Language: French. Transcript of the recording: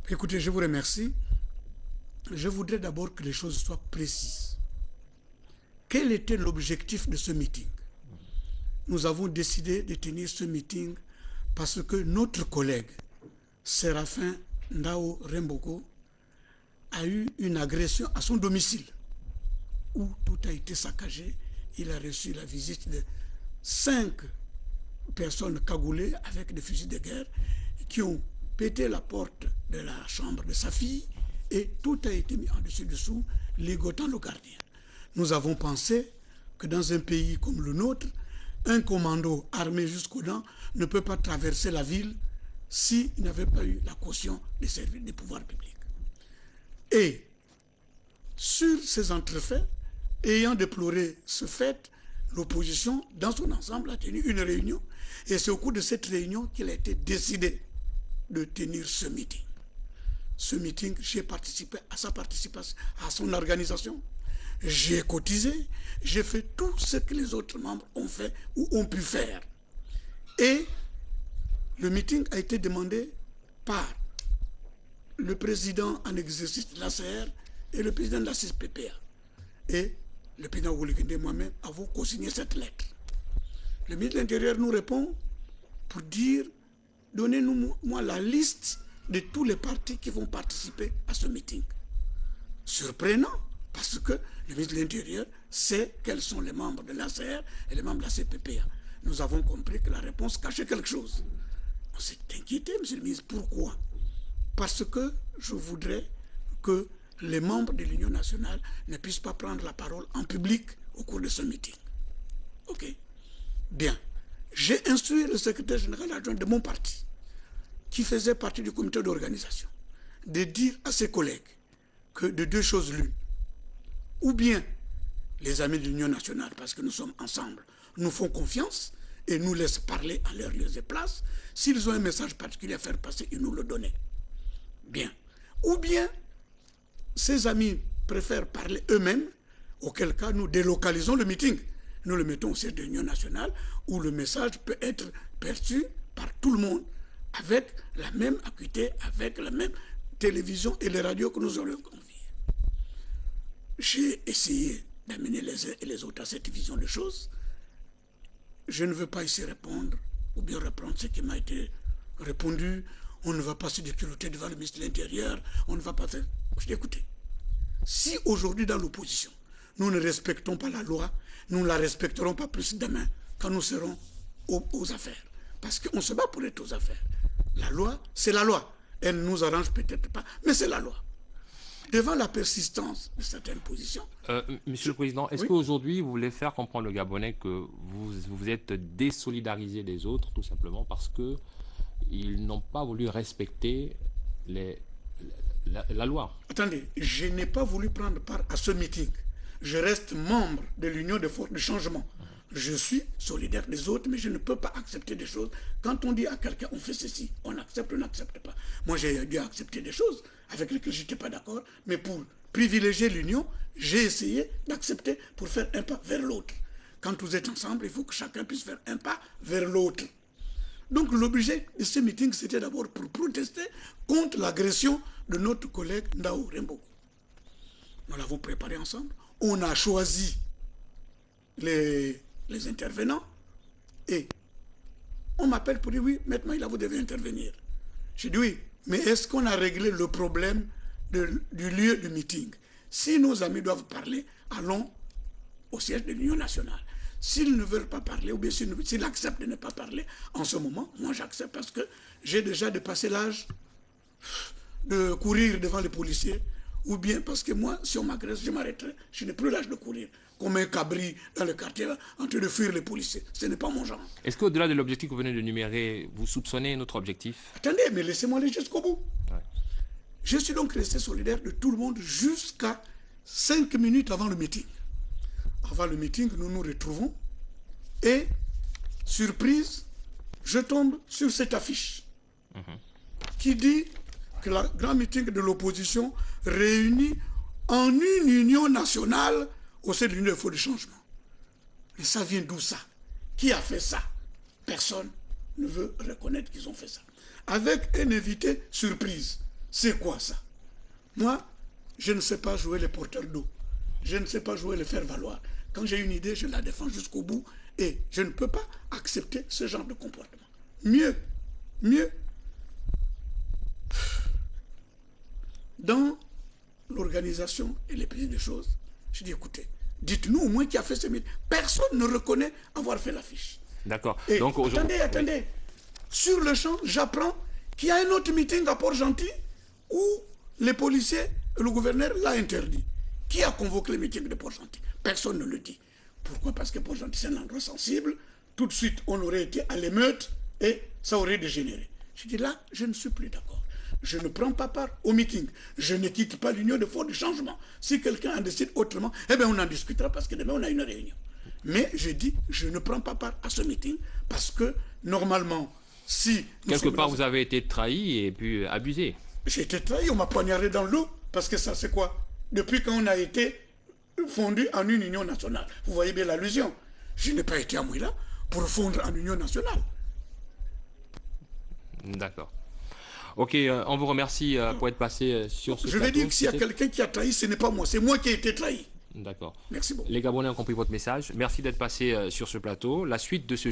Écoutez, je vous remercie. Je voudrais d'abord que les choses soient précises. Quel était l'objectif de ce meeting? Nous avons décidé de tenir ce meeting parce que notre collègue, Séraphin Ndao Remboko, a eu une agression à son domicile où tout a été saccagé. Il a reçu la visite de 5 personnes cagoulées avec des fusils de guerre qui ont pété la porte de la chambre de sa fille et tout a été mis en dessus-dessous, ligotant le gardien. Nous avons pensé que dans un pays comme le nôtre, un commando armé jusqu'aux dents ne peut pas traverser la ville s'il n'avait pas eu la caution des services des pouvoirs publics. Et sur ces entrefaits, ayant déploré ce fait, l'opposition, dans son ensemble, a tenu une réunion. Et c'est au cours de cette réunion qu'il a été décidé de tenir ce meeting. Ce meeting, j'ai participé à sa participation, à son organisation. J'ai cotisé, j'ai fait tout ce que les autres membres ont fait ou ont pu faire. Et le meeting a été demandé par le président en exercice de l'ACR et le président de la CSPPA. Et le président Oulikende et moi-même avons co-signé cette lettre. Le ministre de l'Intérieur nous répond pour dire, donnez-nous-moi la liste de tous les partis qui vont participer à ce meeting. Surprenant, parce que le ministre de l'Intérieur sait quels sont les membres de l'ACR et les membres de la CPPA. Nous avons compris que la réponse cachait quelque chose. On s'est inquiété, monsieur le ministre. Pourquoi? Parce que je voudrais que les membres de l'Union nationale ne puissent pas prendre la parole en public au cours de ce meeting. Ok. Bien. J'ai instruit le secrétaire général adjoint de mon parti, qui faisait partie du comité d'organisation, de dire à ses collègues que de deux choses l'une. Ou bien les amis de l'Union nationale, parce que nous sommes ensemble, nous font confiance et nous laissent parler à leur lieu et place. S'ils ont un message particulier à faire passer, ils nous le donnent. Bien. Ou bien ces amis préfèrent parler eux-mêmes, auquel cas nous délocalisons le meeting. Nous le mettons au siège de l'Union nationale où le message peut être perçu par tout le monde avec la même acuité, avec la même télévision et les radios que nous aurions conviés. J'ai essayé d'amener les uns et les autres à cette vision de choses. Je ne veux pas ici répondre ou bien reprendre ce qui m'a été répondu. On ne va pas se déculoter devant le ministre de l'Intérieur, on ne va pas faire... Écoutez, si aujourd'hui dans l'opposition, nous ne respectons pas la loi, nous ne la respecterons pas plus demain quand nous serons aux affaires. Parce qu'on se bat pour être aux affaires. La loi, c'est la loi. Elle ne nous arrange peut-être pas, mais c'est la loi. Devant la persistance de certaines positions... Monsieur le Président, est-ce qu'aujourd'hui, vous voulez faire comprendre le Gabonais que vous êtes désolidarisé des autres, tout simplement parce qu'ils n'ont pas voulu respecter la loi? Attendez, je n'ai pas voulu prendre part à ce meeting. Je reste membre de l'Union des forces de changement. Je suis solidaire des autres, mais je ne peux pas accepter des choses. Quand on dit à quelqu'un, on fait ceci, on accepte ou n'accepte pas. Moi, j'ai dû accepter des choses avec lesquelles je n'étais pas d'accord, mais pour privilégier l'union, j'ai essayé d'accepter pour faire un pas vers l'autre. Quand vous êtes ensemble, il faut que chacun puisse faire un pas vers l'autre. Donc l'objet de ce meeting, c'était d'abord pour protester contre l'agression de notre collègue Ndao Remboko. Nous l'avons préparé ensemble. On a choisi les intervenants et on m'appelle pour dire oui, maintenant vous devez intervenir. J'ai dit oui, mais est-ce qu'on a réglé le problème du lieu du meeting? Si nos amis doivent parler, allons au siège de l'Union nationale. S'ils ne veulent pas parler, ou bien s'ils acceptent de ne pas parler, en ce moment, moi j'accepte parce que j'ai déjà dépassé l'âge de courir devant les policiers, ou bien parce que moi, si on m'agresse, je m'arrêterai. Je n'ai plus l'âge de courir, comme un cabri dans le quartier, en train de fuir les policiers. Ce n'est pas mon genre. Est-ce qu'au-delà de l'objectif que vous venez de numérer, vous soupçonnez notre objectif? Attendez, mais laissez-moi aller jusqu'au bout. Ouais. Je suis donc resté solidaire de tout le monde jusqu'à 5 minutes avant le meeting. Avant le meeting, nous nous retrouvons et, surprise, je tombe sur cette affiche qui dit que le grand meeting de l'opposition réunit en une union nationale au sein de l'Union des forces de changement. Mais ça vient d'où ça? Qui a fait ça? Personne ne veut reconnaître qu'ils ont fait ça. Avec un invité surprise. C'est quoi ça? Moi, je ne sais pas jouer les porteurs d'eau. Je ne sais pas jouer les faire valoir. Quand j'ai une idée, je la défends jusqu'au bout et je ne peux pas accepter ce genre de comportement. Mieux, dans l'organisation et les prises de choses, je dis écoutez, dites-nous au moins qui a fait ce meeting. Personne ne reconnaît avoir fait l'affiche. D'accord. Donc attendez. Oui. Sur le champ, j'apprends qu'il y a un autre meeting à Port-Gentil où les policiers et le gouverneur l'a interdit. Qui a convoqué le meeting de Port-Gentil? Personne ne le dit. Pourquoi? Parce que Port-Gentil, c'est un endroit sensible. Tout de suite, on aurait été à l'émeute et ça aurait dégénéré. Je dis là, je ne suis plus d'accord. Je ne prends pas part au meeting. Je ne quitte pas l'Union de Force du Changement. Si quelqu'un en décide autrement, eh bien on en discutera parce que demain on a une réunion. Mais je dis, je ne prends pas part à ce meeting parce que normalement, si... Quelque part, vous avez été trahi et puis abusé. J'ai été trahi, on m'a poignardé dans le dos. Parce que ça, c'est quoi? Depuis quand on a été fondu en une union nationale. Vous voyez bien l'allusion. Je n'ai pas été à Mouila pour fondre en union nationale. D'accord. Ok, on vous remercie pour être passé sur ce plateau. Je vais dire que s'il y a quelqu'un qui a trahi, ce n'est pas moi, c'est moi qui ai été trahi. D'accord. Merci beaucoup. Les Gabonais ont compris votre message. Merci d'être passé sur ce plateau. La suite de ce